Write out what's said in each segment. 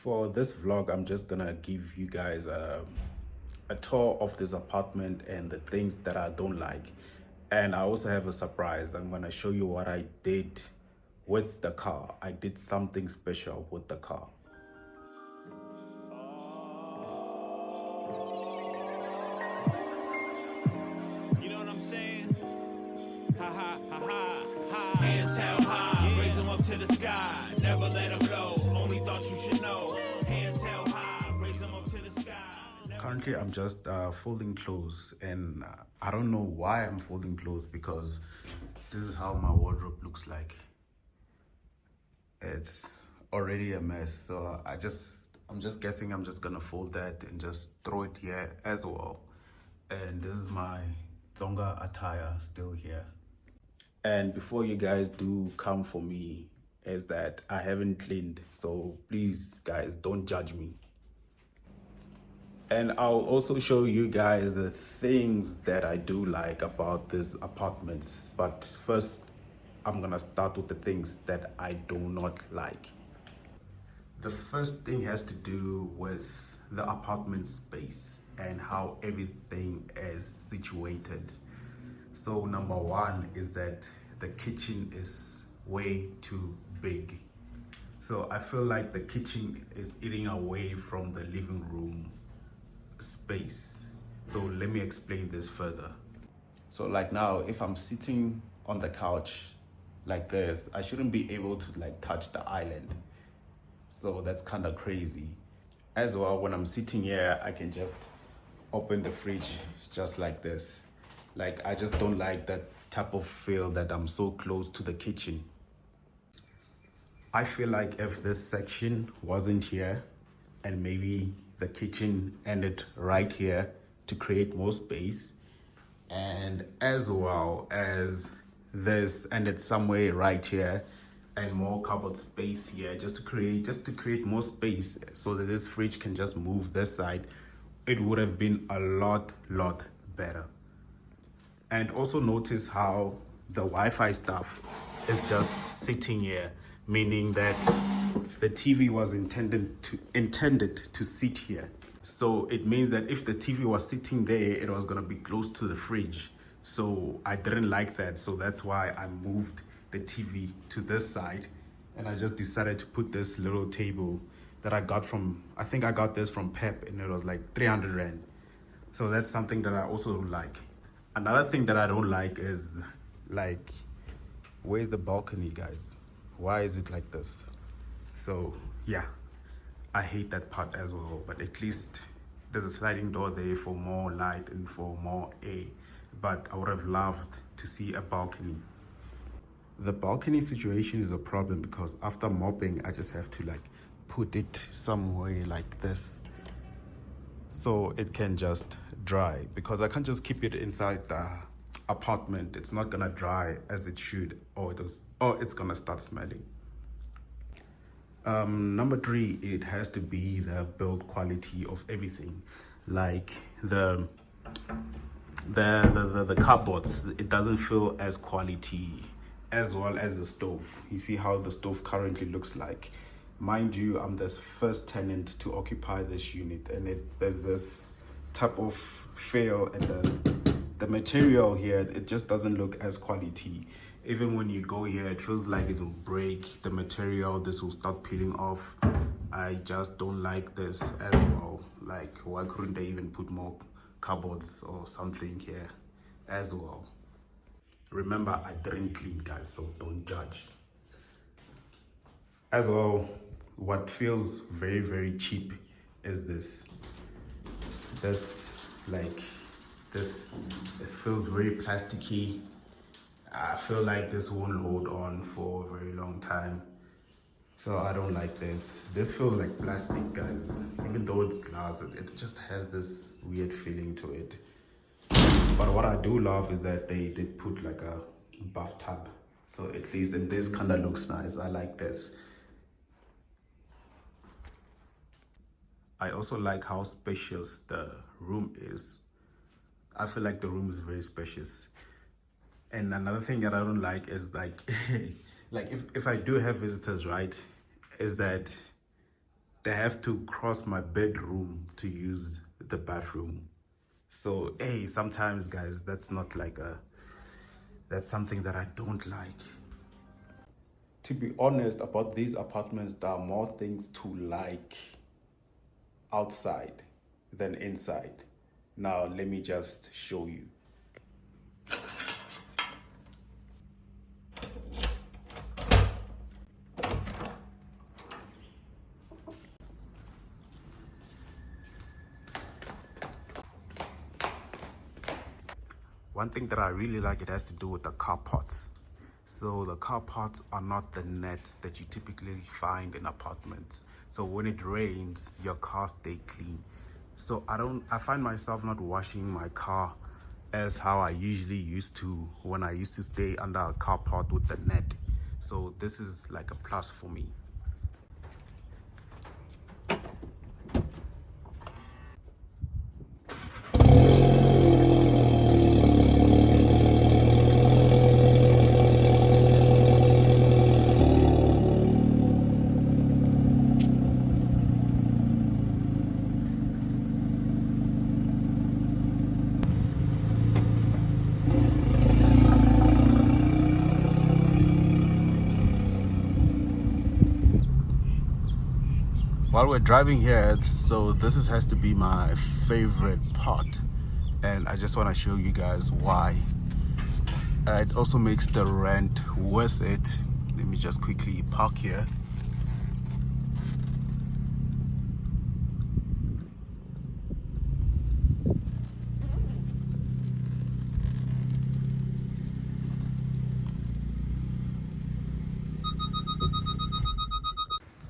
For this vlog, I'm just gonna give you guys a tour of this apartment and the things that I don't like. And I also have a surprise. I'm gonna show you what I did with the car. I did something special with the car. You know what I'm saying? Ha ha ha ha ha. Hands held high, raise them up to the sky. Never let them low. Only thought you should know. Hands held high, raise them up to the sky. Currently, I'm just folding clothes, and I don't know why I'm folding clothes because this is how my wardrobe looks like. It's already a mess, so I'm just guessing I'm just gonna fold that and just throw it here as well. And this is my Tsonga attire still here. And before you guys do come for me, is that I haven't cleaned, so please guys don't judge me. And I'll also show you guys the things that I do like about these apartments. But first, I'm gonna start with the things that I do not like. The first thing has to do with the apartment space and how everything is situated. So number one is that the kitchen is way too big. So I feel like the kitchen is eating away from the living room space. So let me explain this further. So like now, if I'm sitting on the couch like this, I shouldn't be able to like touch the island. So that's kind of crazy. As well, when I'm sitting here, I can just open the fridge just like this. Like, I just don't like that type of feel that I'm so close to the kitchen. I feel like if this section wasn't here and maybe the kitchen ended right here to create more space, and as well as this ended somewhere right here and more cupboard space here just to create more space so that this fridge can just move this side, it would have been a lot better. And also notice how the Wi-Fi stuff is just sitting here, meaning that the TV was intended to sit here. So it means that if the TV was sitting there, it was gonna be close to the fridge. So I didn't like that. So that's why I moved the TV to this side. And I just decided to put this little table that I got from, I think I got this from Pep, and it was like 300 Rand. So that's something that I also don't like. Another thing that I don't like is like, where's the balcony, guys? Why is it like this? So yeah, I hate that part as well, but at least there's a sliding door there for more light and for more air. But I would have loved to see a balcony. The balcony situation is a problem because after mopping, I just have to like put it somewhere like this so it can just dry, because I can't just keep it inside the apartment. It's not gonna dry as it should, or it's gonna start smelling. Number three, it has to be the build quality of everything, like the cupboards. It doesn't feel as quality, as well as the stove. You see how the stove currently looks like. Mind you, I'm the first tenant to occupy this unit, and there's this type of feel, and the material here, it just doesn't look as quality. Even when you go here, it feels like it will break. The material, this will start peeling off. I just don't like this as well. Like, why couldn't they even put more cupboards or something here as well? Remember, I didn't clean, guys, so don't judge. As well, what feels very cheap is this. Like this, it feels very plasticky. I feel like this won't hold on for a very long time. So I don't like this. This feels like plastic, guys. Even though it's glass, it just has this weird feeling to it. But what I do love is that they did put like a bathtub. So at least, and this kind of looks nice. I like this. I also like how spacious the room is. I feel like the room is very spacious. And another thing that I don't like is like, like if I do have visitors, right, is that they have to cross my bedroom to use the bathroom. So hey, sometimes guys, that's something that I don't like. To be honest about these apartments, there are more things to like outside than inside. Now let me just show you. One thing that I really like, it has to do with the car parts. So the car parts are not the nets that you typically find in apartments. So when it rains, your car stay clean. So I find myself not washing my car as how I usually used to when I used to stay under a car part with the net. So this is like a plus for me. While we're driving here, so has to be my favorite part, and I just want to show you guys why. It also makes the rent worth it. Let me just quickly park here.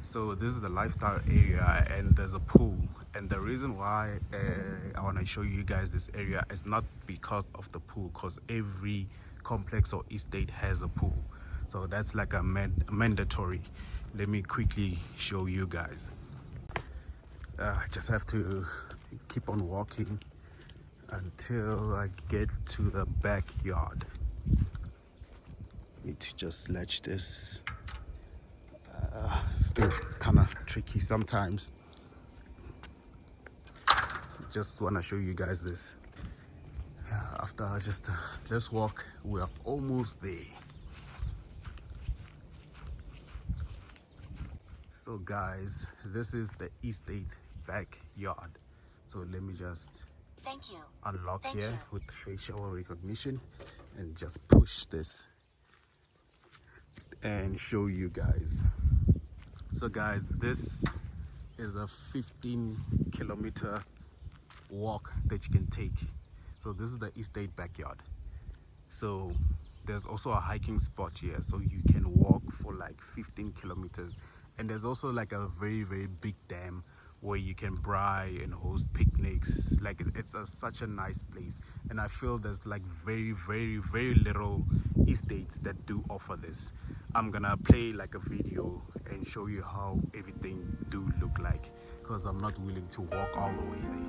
So this is the lifestyle area, and there's a pool. And the reason why I want to show you guys this area is not because of the pool, because every complex or estate has a pool. So that's like a mandatory. Let me quickly show you guys. I just have to keep on walking until I get to the backyard. Need to just latch this. Still kind of tricky sometimes. Just want to show you guys this. After just this walk, we are almost there. So guys, this is the estate backyard. So let me just unlock here with facial recognition and just push this and show you guys. So guys, this is a 15-kilometer walk that you can take. So this is the estate backyard. So there's also a hiking spot here, so you can walk for like 15 kilometers. And there's also like a very big dam where you can braai and host picnics. Like it's such a nice place, and I feel there's like very little estates that do offer this. I'm gonna play like a video and show you how everything do look like, because I'm not willing to walk all the way there.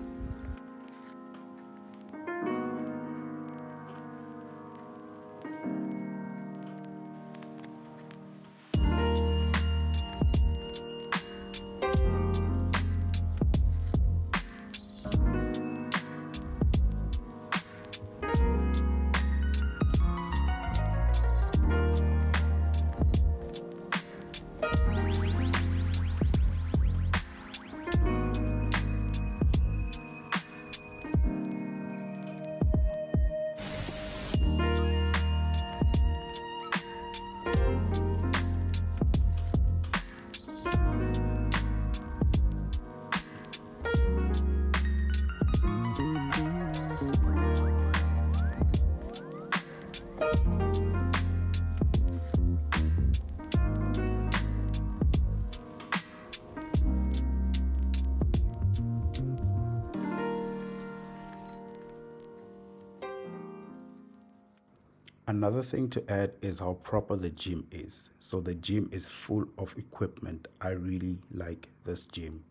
Another thing to add is how proper the gym is. So the gym is full of equipment. I really like this gym.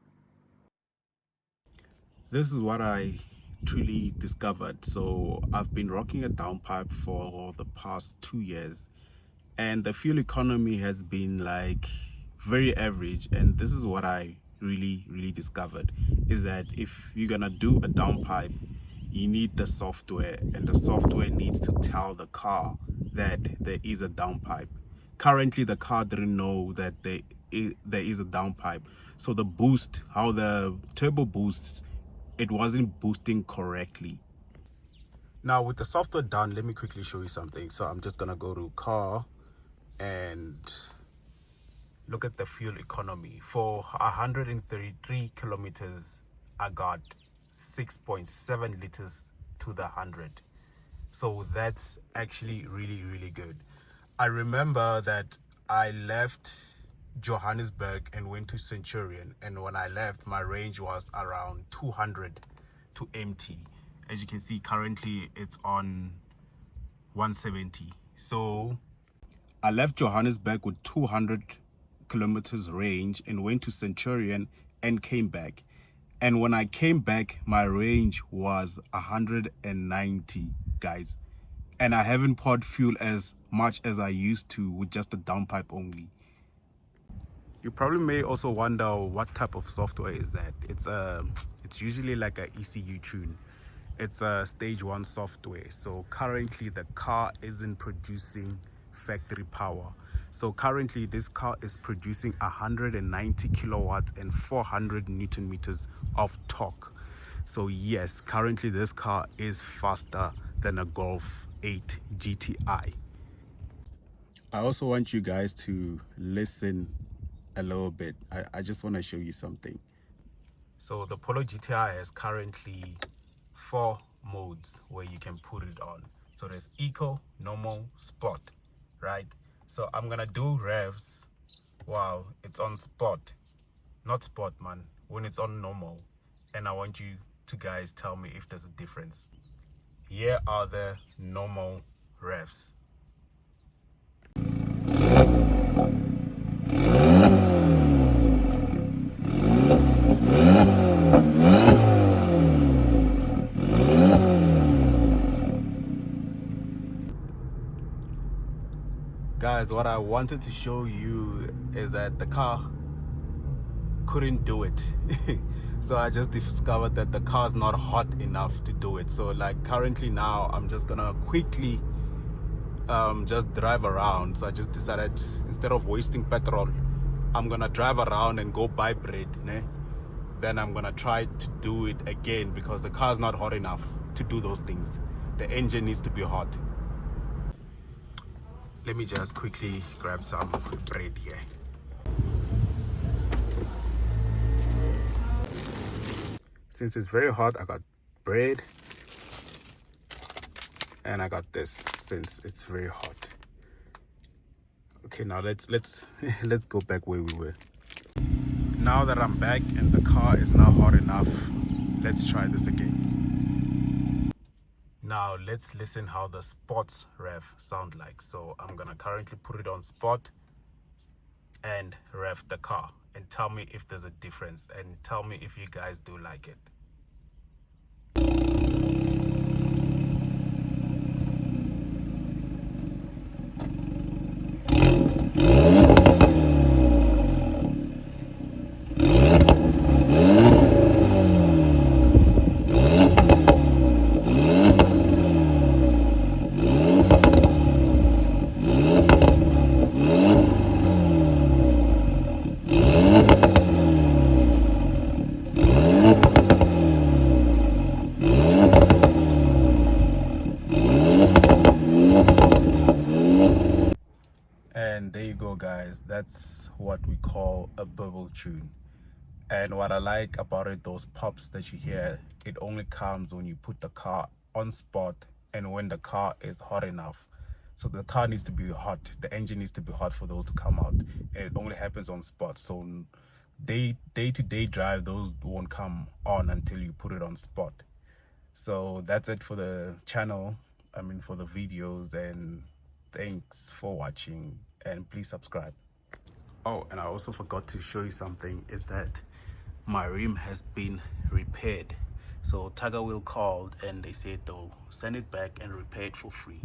This is what I truly discovered. So I've been rocking a downpipe for the past 2 years, and the fuel economy has been like very average, and this is what I really discovered is that if you're gonna do a downpipe, you need the software, and the software needs to tell the car that there is a downpipe. Currently, the car didn't know that there is a downpipe, so the boost, how the turbo boosts, it wasn't boosting correctly. Now with the software done, let me quickly show you something. So I'm just gonna go to car and look at the fuel economy. For 133 kilometers, I got 6.7 liters to the 100. So that's actually really good. I remember that I left Johannesburg and went to Centurion, and when I left, my range was around 200 to empty. As you can see, currently it's on 170. So I left Johannesburg with 200 kilometers range and went to Centurion and came back. And when I came back, my range was 190, guys. And I haven't poured fuel as much as I used to with just the downpipe only. You probably may also wonder what type of software is that. It's usually like a ECU tune. It's a stage 1 software. So currently the car isn't producing factory power. So currently this car is producing 190 kilowatts and 400 newton meters of torque. So yes, currently this car is faster than a Golf 8 GTI. I also want you guys to listen a little bit. I just want to show you something. So the Polo GTI has currently 4 modes where you can put it on. So there's eco, normal, sport, right? So I'm gonna do revs while it's on sport, not sport, man, when it's on normal. And I want you to guys tell me if there's a difference. Here are the normal revs. Guys, what I wanted to show you is that the car couldn't do it. So I just discovered that the car's not hot enough to do it. So like currently now I'm just gonna quickly just drive around. So I just decided, instead of wasting petrol, I'm gonna drive around and go buy bread, né? Then I'm gonna try to do it again because the car's not hot enough to do those things. The engine needs to be hot. Let me just quickly grab some bread here. Since it's very hot, I got bread, and I got this since it's very hot. Okay, now let's let's go back where we were. Now that I'm back and the car is now hot enough, let's try this again. Now let's listen how the sports rev sound like. So I'm gonna currently put it on sport and rev the car, and tell me if there's a difference, and tell me if you guys do like it. And there you go, guys. That's what we call a bubble tune. And what I like about it, those pops that you hear, it only comes when you put the car on spot and when the car is hot enough. So the car needs to be hot, the engine needs to be hot for those to come out, and it only happens on spot. So day-to-day drive, those won't come on until you put it on spot. So that's it for the channel, for the videos, and thanks for watching, and please subscribe. Oh, and I also forgot to show you something, is that my rim has been repaired. So Tiger Wheel called and they said they'll send it back and repair it for free,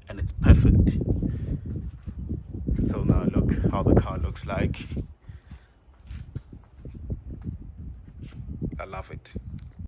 and it's perfect. So now look how the car looks like. I love it.